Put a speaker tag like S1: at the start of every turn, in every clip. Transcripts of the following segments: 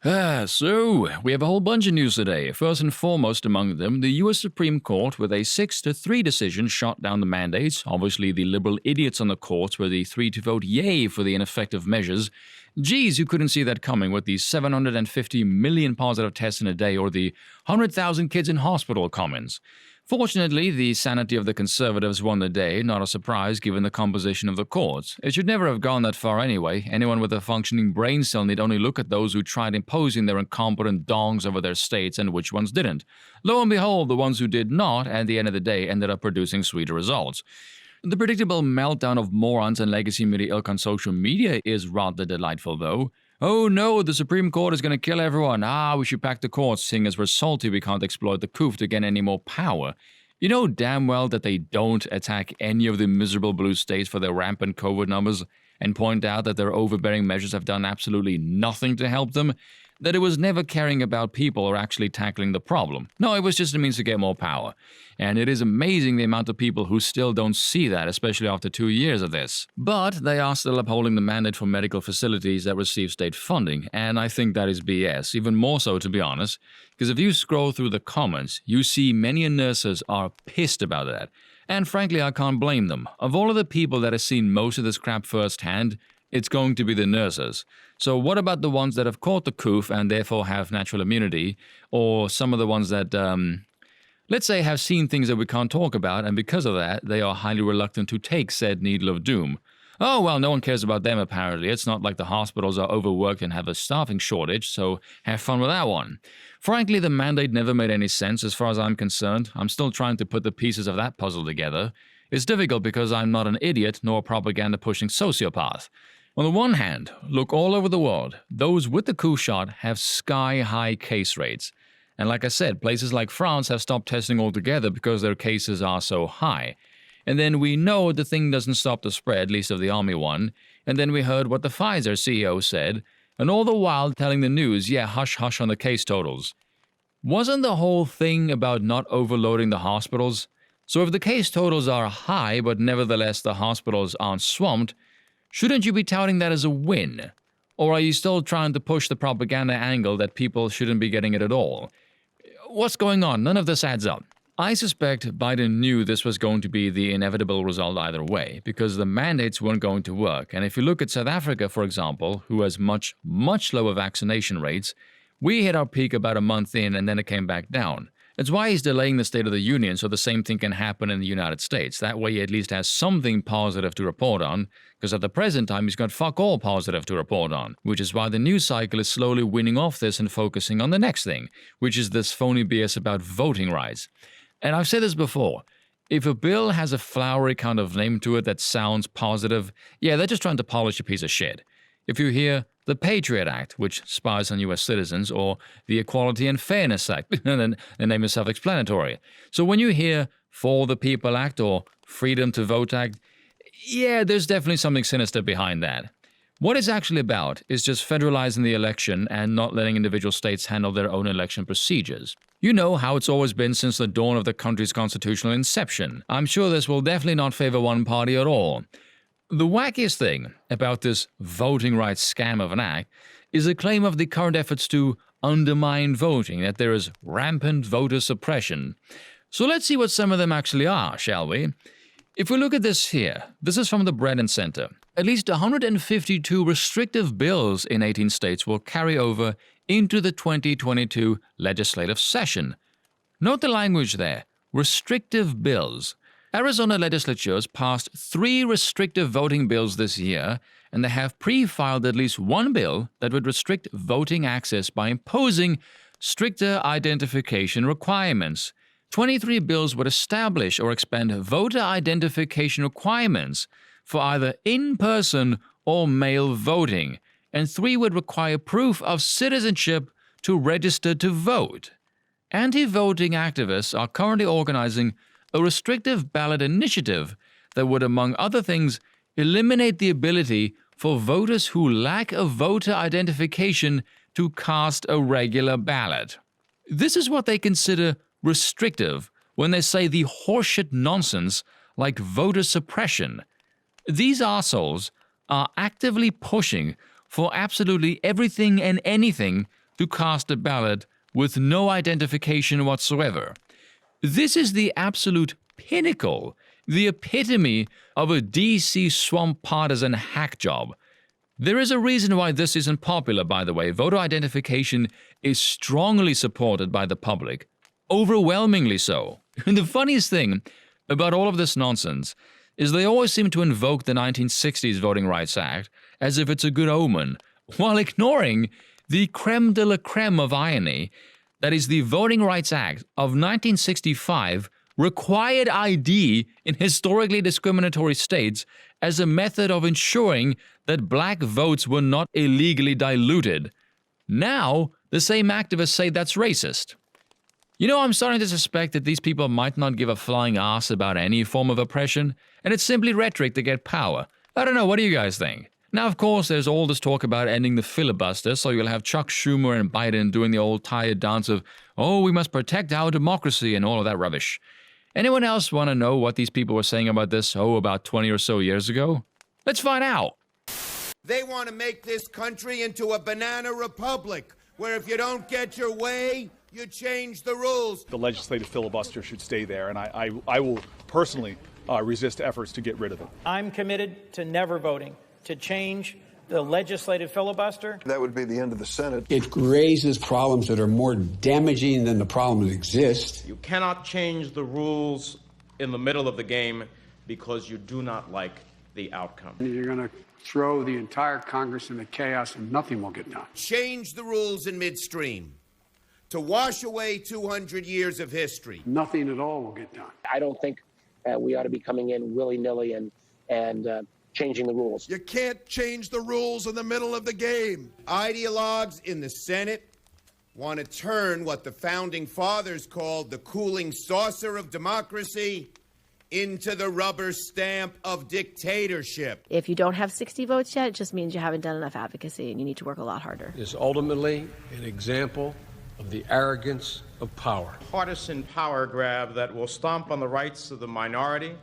S1: So we have a whole bunch of news today. First and foremost among them, the US Supreme Court with a 6-3 decision shot down the mandates. Obviously, the liberal idiots on the court were the three to vote yay for the ineffective measures. Geez, you couldn't see that coming with the 750 million positive tests in a day or the 100,000 kids in hospital comments. Fortunately, the sanity of the conservatives won the day, not a surprise given the composition of the courts. It should never have gone that far anyway. Anyone with a functioning brain cell need only look at those who tried imposing their incompetent dongs over their states and which ones didn't. Lo and behold, the ones who did not, at the end of the day, ended up producing sweeter results. The predictable meltdown of morons and legacy media ilk on social media is rather delightful, though. Oh no, the Supreme Court is going to kill everyone. We should pack the courts, seeing as we're salty we can't exploit the coup to gain any more power. You know damn well that they don't attack any of the miserable blue states for their rampant COVID numbers and point out that their overbearing measures have done absolutely nothing to help them, that it was never caring about people or actually tackling the problem. No, it was just a means to get more power. And it is amazing the amount of people who still don't see that, especially after 2 years of this. But they are still upholding the mandate for medical facilities that receive state funding, and I think that is BS, even more so to be honest, because if you scroll through the comments, you see many nurses are pissed about that. And frankly, I can't blame them. Of all of the people that have seen most of this crap firsthand, it's going to be the nurses. So what about the ones that have caught the coup and therefore have natural immunity, or some of the ones that, let's say, have seen things that we can't talk about, and because of that, they are highly reluctant to take said needle of doom? Oh, well, no one cares about them apparently. It's not like the hospitals are overworked and have a staffing shortage, so have fun with that one. Frankly, the mandate never made any sense as far as I'm concerned. I'm still trying to put the pieces of that puzzle together. It's difficult because I'm not an idiot nor a propaganda-pushing sociopath. On the one hand, look all over the world, those with the coup shot have sky-high case rates. And like I said, places like France have stopped testing altogether because their cases are so high. And then we know the thing doesn't stop the spread, at least of the army one. And then we heard what the Pfizer CEO said, and all the while telling the news, yeah, hush hush on the case totals. Wasn't the whole thing about not overloading the hospitals? So if the case totals are high, but nevertheless the hospitals aren't swamped, shouldn't you be touting that as a win? Or are you still trying to push the propaganda angle that people shouldn't be getting it at all? What's going on? None of this adds up. I suspect Biden knew this was going to be the inevitable result either way, because the mandates weren't going to work. And if you look at South Africa, for example, who has much, much lower vaccination rates, we hit our peak about a month in and then it came back down. That's why he's delaying the State of the Union so the same thing can happen in the United States. That way he at least has something positive to report on, because at the present time he's got fuck all positive to report on, which is why the news cycle is slowly winning off this and focusing on the next thing, which is this phony BS about voting rights. And I've said this before, if a bill has a flowery kind of name to it that sounds positive, yeah, they're just trying to polish a piece of shit. If you hear the Patriot Act, which spies on U.S. citizens, or the Equality and Fairness Act, and the name is self-explanatory. So when you hear For the People Act or Freedom to Vote Act, yeah, there's definitely something sinister behind that. What it's actually about is just federalizing the election and not letting individual states handle their own election procedures. You know how it's always been since the dawn of the country's constitutional inception. I'm sure this will definitely not favor one party at all. The wackiest thing about this voting rights scam of an act is the claim of the current efforts to undermine voting, that there is rampant voter suppression. So let's see what some of them actually are, shall we? If we look at this here, this is from the Brennan Center. At least 152 restrictive bills in 18 states will carry over into the 2022 legislative session. Note the language there, restrictive bills. Arizona legislatures passed 3 restrictive voting bills this year, and they have pre-filed at least one bill that would restrict voting access by imposing stricter identification requirements. 23 bills would establish or expand voter identification requirements for either in-person or mail voting, and 3 would require proof of citizenship to register to vote. Anti-voting activists are currently organizing a restrictive ballot initiative that would, among other things, eliminate the ability for voters who lack a voter identification to cast a regular ballot. This is what they consider restrictive when they say the horseshit nonsense like voter suppression. These assholes are actively pushing for absolutely everything and anything to cast a ballot with no identification whatsoever. This is the absolute pinnacle, the epitome of a DC swamp partisan hack job. There is a reason why this isn't popular, by the way. Voter identification is strongly supported by the public, overwhelmingly so. And the funniest thing about all of this nonsense is they always seem to invoke the 1960s Voting Rights Act as if it's a good omen, while ignoring the creme de la creme of irony, that is the Voting Rights Act of 1965 required ID in historically discriminatory states as a method of ensuring that black votes were not illegally diluted. Now, the same activists say that's racist. You know, I'm starting to suspect that these people might not give a flying ass about any form of oppression, and it's simply rhetoric to get power. I don't know, what do you guys think? Now, of course, there's all this talk about ending the filibuster, so you'll have Chuck Schumer and Biden doing the old tired dance of, oh, we must protect our democracy and all of that rubbish. Anyone else want to know what these people were saying about this, about 20 or so years ago? Let's find out.
S2: They want to make this country into a banana republic, where if you don't get your way, you change the rules.
S3: The legislative filibuster should stay there, and I will personally resist efforts to get rid of it.
S4: I'm committed to never voting to change the legislative filibuster.
S5: That would be the end of the Senate.
S6: It raises problems that are more damaging than the problems that exist.
S7: You cannot change the rules in the middle of the game because you do not like the outcome.
S8: You're going to throw the entire Congress into chaos and nothing will get done.
S2: Change the rules in midstream to wash away 200 years of history.
S8: Nothing at all will get done.
S9: I don't think we ought to be coming in willy-nilly and changing the rules.
S5: You can't change the rules in the middle of the game.
S2: Ideologues in the Senate want to turn what the Founding Fathers called the cooling saucer of democracy into the rubber stamp of dictatorship.
S10: If you don't have 60 votes yet, it just means you haven't done enough advocacy and you need to work a lot harder.
S11: Is ultimately an example of the arrogance of power.
S7: Partisan power grab that will stomp on the rights of the minority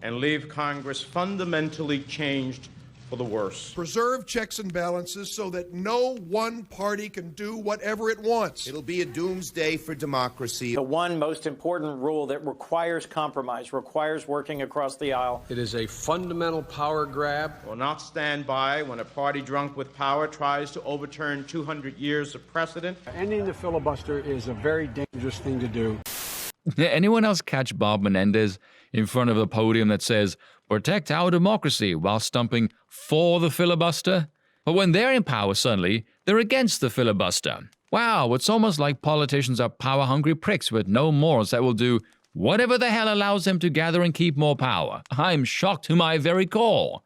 S7: and leave Congress fundamentally changed for the worse.
S5: Preserve checks and balances so that no one party can do whatever it wants.
S2: It'll be a doomsday for democracy.
S4: The one most important rule that requires compromise, requires working across the aisle.
S11: It is a fundamental power grab.
S7: Will not stand by when a party drunk with power tries to overturn 200 years of precedent.
S8: Ending the filibuster is a very dangerous thing to do.
S1: Anyone else catch Bob Menendez in front of a podium that says, protect our democracy, while stumping for the filibuster? But when they're in power suddenly, they're against the filibuster. Wow, it's almost like politicians are power-hungry pricks with no morals that will do whatever the hell allows them to gather and keep more power. I'm shocked to my very core.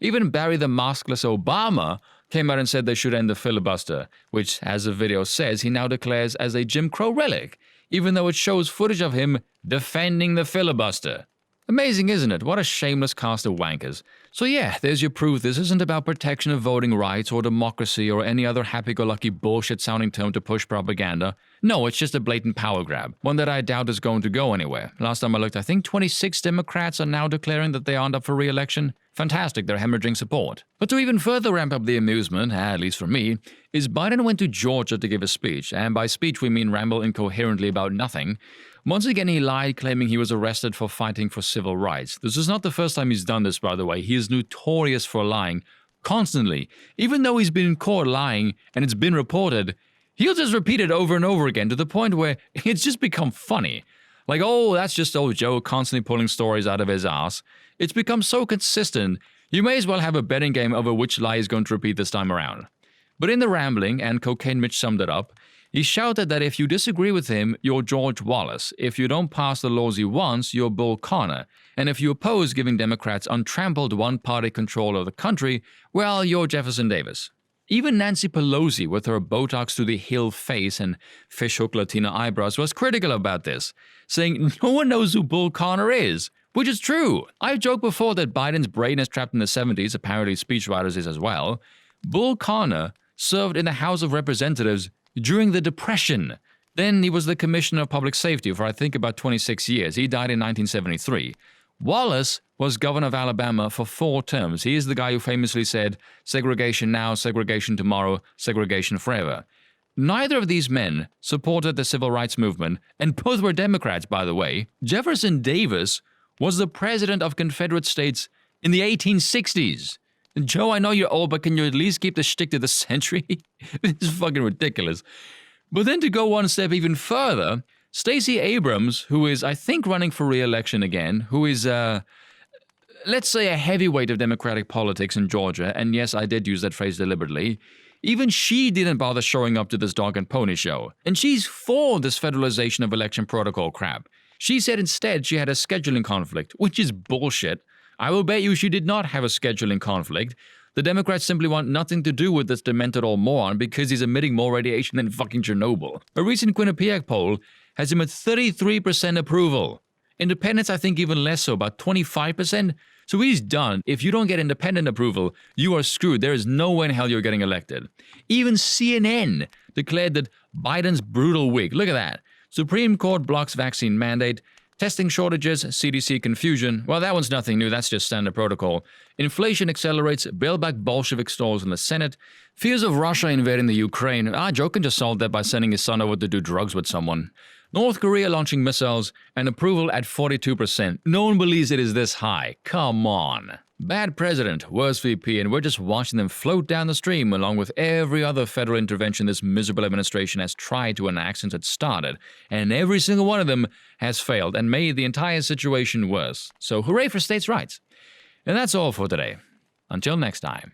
S1: Even Barry the maskless Obama came out and said they should end the filibuster, which, as the video says, he now declares as a Jim Crow relic, even though it shows footage of him defending the filibuster. Amazing, isn't it? What a shameless cast of wankers. So yeah, there's your proof this isn't about protection of voting rights or democracy or any other happy-go-lucky bullshit-sounding term to push propaganda. No, it's just a blatant power grab, one that I doubt is going to go anywhere. Last time I looked, I think 26 Democrats are now declaring that they aren't up for re-election. Fantastic, they're hemorrhaging support. But to even further ramp up the amusement, at least for me, is Biden went to Georgia to give a speech, and by speech we mean ramble incoherently about nothing. Once again, he lied, claiming he was arrested for fighting for civil rights. This is not the first time he's done this, by the way. He is notorious for lying, constantly. Even though he's been in court lying, and it's been reported, he'll just repeat it over and over again to the point where it's just become funny. Like, oh, that's just old Joe constantly pulling stories out of his ass. It's become so consistent, you may as well have a betting game over which lie he's going to repeat this time around. But in the rambling, and Cocaine Mitch summed it up, he shouted that if you disagree with him, you're George Wallace. If you don't pass the laws he wants, you're Bull Connor. And if you oppose giving Democrats untrampled one-party control of the country, well, you're Jefferson Davis. Even Nancy Pelosi, with her Botox to the hill face and fishhook Latina eyebrows, was critical about this, saying no one knows who Bull Connor is, which is true. I've joked before that Biden's brain is trapped in the 70s, apparently speechwriters is as well. Bull Connor served in the House of Representatives during the Depression. Then he was the Commissioner of Public Safety for I think about 26 years. He died in 1973. Wallace was governor of Alabama for 4 terms. He is the guy who famously said, segregation now, segregation tomorrow, segregation forever. Neither of these men supported the civil rights movement, and both were Democrats, by the way. Jefferson Davis was the president of Confederate States in the 1860s. Joe, I know you're old, but can you at least keep the shtick to the century? It's fucking ridiculous. But then to go one step even further, Stacey Abrams, who is, I think, running for re-election again, who is, let's say, a heavyweight of Democratic politics in Georgia, and yes, I did use that phrase deliberately, even she didn't bother showing up to this dog and pony show. And she's for this federalization of election protocol crap. She said instead she had a scheduling conflict, which is bullshit. I will bet you she did not have a scheduling conflict. The Democrats simply want nothing to do with this demented old moron because he's emitting more radiation than fucking Chernobyl. A recent Quinnipiac poll has him at 33% approval. Independents, I think, even less so, about 25%. So he's done. If you don't get independent approval, you are screwed. There is no way in hell you're getting elected. Even CNN declared that Biden's brutal week. Look at that. Supreme Court blocks vaccine mandate. Testing shortages, CDC confusion. Well, that one's nothing new. That's just standard protocol. Inflation accelerates. Bail back Bolshevik stalls in the Senate. Fears of Russia invading the Ukraine. Joe can just solve that by sending his son over to do drugs with someone. North Korea launching missiles, and approval at 42%. No one believes it is this high. Come on. Bad president, worst VP, and we're just watching them float down the stream along with every other federal intervention this miserable administration has tried to enact since it started. And every single one of them has failed and made the entire situation worse. So hooray for states' rights. And that's all for today. Until next time.